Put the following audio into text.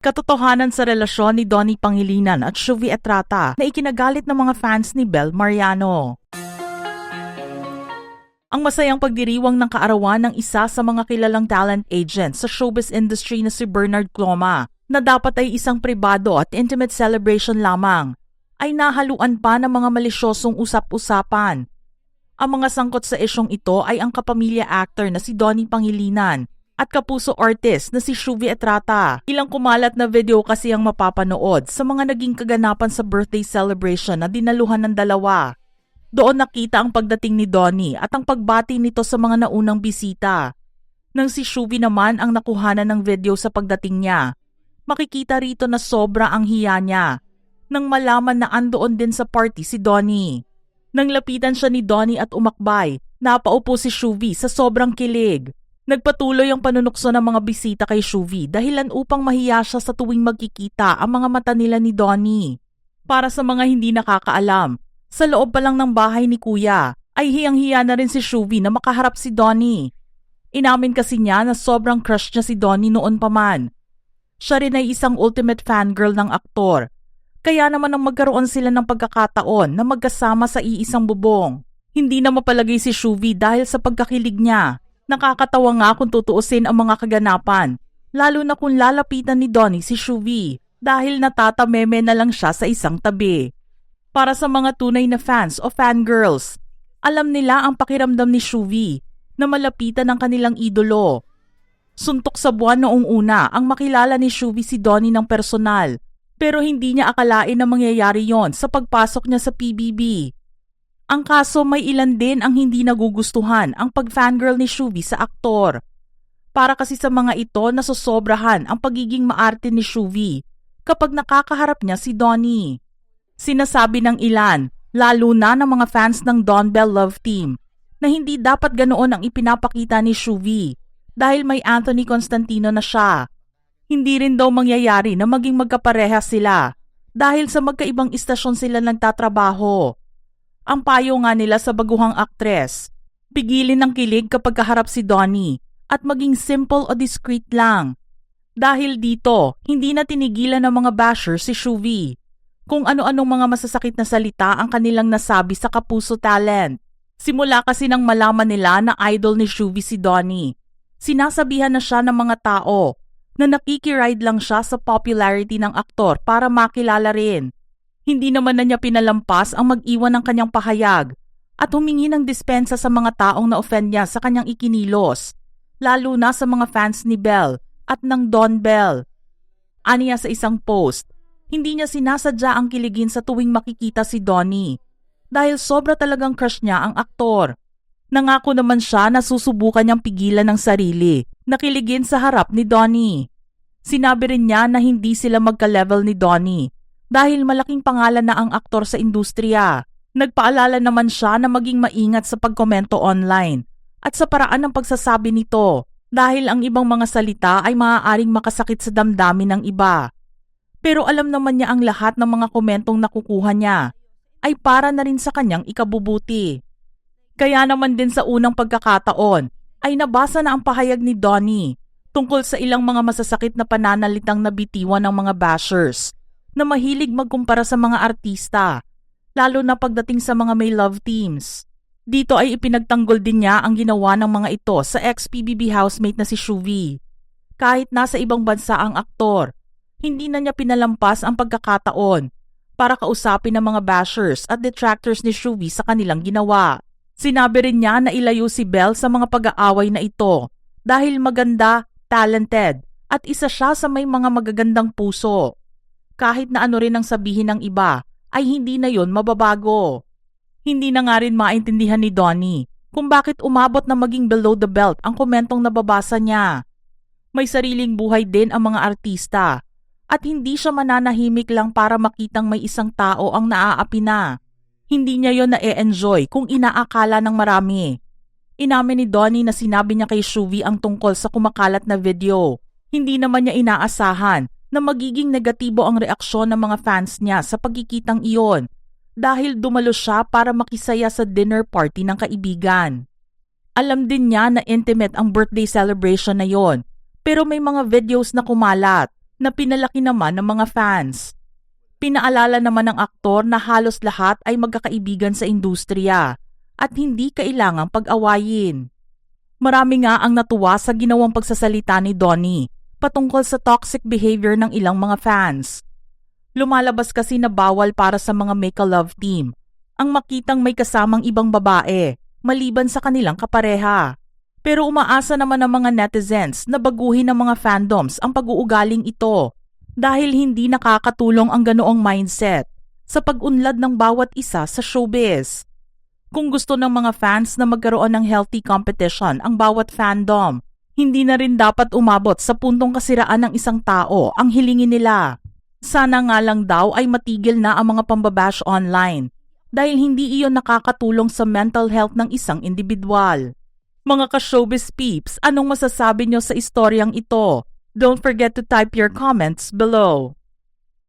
Katotohanan sa relasyon ni Donnie Pangilinan at Shuvi Estrada na ikinagalit ng mga fans ni Bel Mariano. Ang masayang pagdiriwang ng kaarawan ng isa sa mga kilalang talent agent sa showbiz industry na si Bernard Cloma, na dapat ay isang pribado at intimate celebration lamang, ay nahaluan pa ng mga malisyosong usap-usapan. Ang mga sangkot sa isyong ito ay ang kapamilya actor na si Donnie Pangilinan at kapuso artist na si Shuvi Estrada. Ilang kumalat na video kasi ang mapapanood sa mga naging kaganapan sa birthday celebration na dinaluhan ng dalawa. Doon nakita ang pagdating ni Donnie at ang pagbati nito sa mga naunang bisita. Nang si Shuvi naman ang nakuhanan ng video sa pagdating niya, makikita rito na sobra ang hiya niya nang malaman na andoon din sa party si Donnie. Nang lapitan siya ni Donnie at umakbay, napaupo si Shuvi sa sobrang kilig. Nagpatuloy ang panunukso ng mga bisita kay Shuvi dahilan upang mahiya siya sa tuwing magkikita ang mga mata nila ni Donnie. Para sa mga hindi nakakaalam, sa loob pa lang ng bahay ni Kuya ay hiyang-hiya na rin si Shuvi na makaharap si Donnie. Inamin kasi niya na sobrang crush niya si Donnie noon pa man. Siya rin ay isang ultimate fangirl ng aktor. Kaya naman nang magkaroon sila ng pagkakataon na magkasama sa iisang bubong, hindi na mapalagay si Shuvi dahil sa pagkakilig niya. Nakakatawa nga kung tutuusin ang mga kaganapan, lalo na kung lalapitan ni Donnie si Shuvi dahil natatameme na lang siya sa isang tabi. Para sa mga tunay na fans o fangirls, alam nila ang pakiramdam ni Shuvi na malapitan ang kanilang idolo. Suntok sa buwan noong una ang makilala ni Shuvi si Donnie ng personal, pero hindi niya akalain na mangyayari yon sa pagpasok niya sa PBB. Ang kaso may ilan din ang hindi nagugustuhan ang pag-fangirl ni Shuvi sa aktor. Para kasi sa mga ito nasosobrahan ang pagiging maarte ni Shuvi kapag nakakaharap niya si Donnie. Sinasabi ng ilan, lalo na ng mga fans ng Don Bell Love Team, na hindi dapat ganoon ang ipinapakita ni Shuvi dahil may Anthony Constantino na siya. Hindi rin daw mangyayari na maging magkapareha sila dahil sa magkaibang istasyon sila nagtatrabaho. Ang payo nga nila sa baguhang aktres, pigilin ng kilig kapag kaharap si Donnie at maging simple o discreet lang. Dahil dito, hindi na tinigilan ng mga basher si Shuvi. Kung ano-anong mga masasakit na salita ang kanilang nasabi sa kapuso talent. Simula kasi nang malaman nila na idol ni Shuvi si Donnie, sinasabihan na siya ng mga tao na nakikiride lang siya sa popularity ng aktor para makilala rin. Hindi naman na niya pinalampas ang mag-iwan ng kanyang pahayag at humingi ng dispensa sa mga taong na-offend niya sa kanyang ikinilos, lalo na sa mga fans ni Bel at ng Don Bell. Aniya sa isang post, hindi niya sinasadya ang kiligin sa tuwing makikita si Donnie dahil sobra talagang crush niya ang aktor. Nangako naman siya na susubukan niyang pigilan ng sarili na kiligin sa harap ni Donnie. Sinabi rin niya na hindi sila magka-level ni Donnie dahil malaking pangalan na ang aktor sa industriya. Nagpaalala naman siya na maging maingat sa pagkomento online at sa paraan ng pagsasabi nito dahil ang ibang mga salita ay maaaring makasakit sa damdamin ng iba. Pero alam naman niya ang lahat ng mga komentong nakukuha niya ay para na rin sa kanyang ikabubuti. Kaya naman din sa unang pagkakataon ay nabasa na ang pahayag ni Donnie tungkol sa ilang mga masasakit na pananalitang nabitiwan ng mga bashers na mahilig magkumpara sa mga artista, lalo na pagdating sa mga may love teams. Dito ay ipinagtanggol din niya ang ginawa ng mga ito sa ex-PBB housemate na si Shuvi. Kahit nasa ibang bansa ang aktor, hindi na niya pinalampas ang pagkakataon para kausapin ng mga bashers at detractors ni Shuvi sa kanilang ginawa. Sinabi rin niya na ilayo si Bel sa mga pag-aaway na ito dahil maganda, talented at isa siya sa may mga magagandang puso. Kahit na ano rin ang sabihin ng iba, ay hindi na yon mababago. Hindi na nga rin maintindihan ni Donnie kung bakit umabot na maging below the belt ang komentong nababasa niya. May sariling buhay din ang mga artista at hindi siya mananahimik lang para makitang may isang tao ang naaapi na. Hindi niya yon na-e-enjoy kung inaakala ng marami. Inamin ni Donnie na sinabi niya kay Shuvi ang tungkol sa kumakalat na video. Hindi naman niya inaasahan na magiging negatibo ang reaksyon ng mga fans niya sa pagkikitang iyon dahil dumalo siya para makisaya sa dinner party ng kaibigan. Alam din niya na intimate ang birthday celebration na yon, pero may mga videos na kumalat na pinalaki naman ng mga fans. Pinaalala naman ng aktor na halos lahat ay magkakaibigan sa industriya at hindi kailangang pag-awayin. Marami nga ang natuwa sa ginawang pagsasalita ni Donnie patungkol sa toxic behavior ng ilang mga fans. Lumalabas kasi na bawal para sa mga make-a-love team ang makitang may kasamang ibang babae maliban sa kanilang kapareha. Pero umaasa naman ang mga netizens na baguhin ng mga fandoms ang pag-uugaling ito dahil hindi nakakatulong ang ganoong mindset sa pag-unlad ng bawat isa sa showbiz. Kung gusto ng mga fans na magkaroon ng healthy competition ang bawat fandom, hindi na rin dapat umabot sa puntong kasiraan ng isang tao ang hilingin nila. Sana nga lang daw ay matigil na ang mga pambabash online dahil hindi iyon nakakatulong sa mental health ng isang individual. Mga ka-showbiz peeps, anong masasabi nyo sa istoryang ito? Don't forget to type your comments below.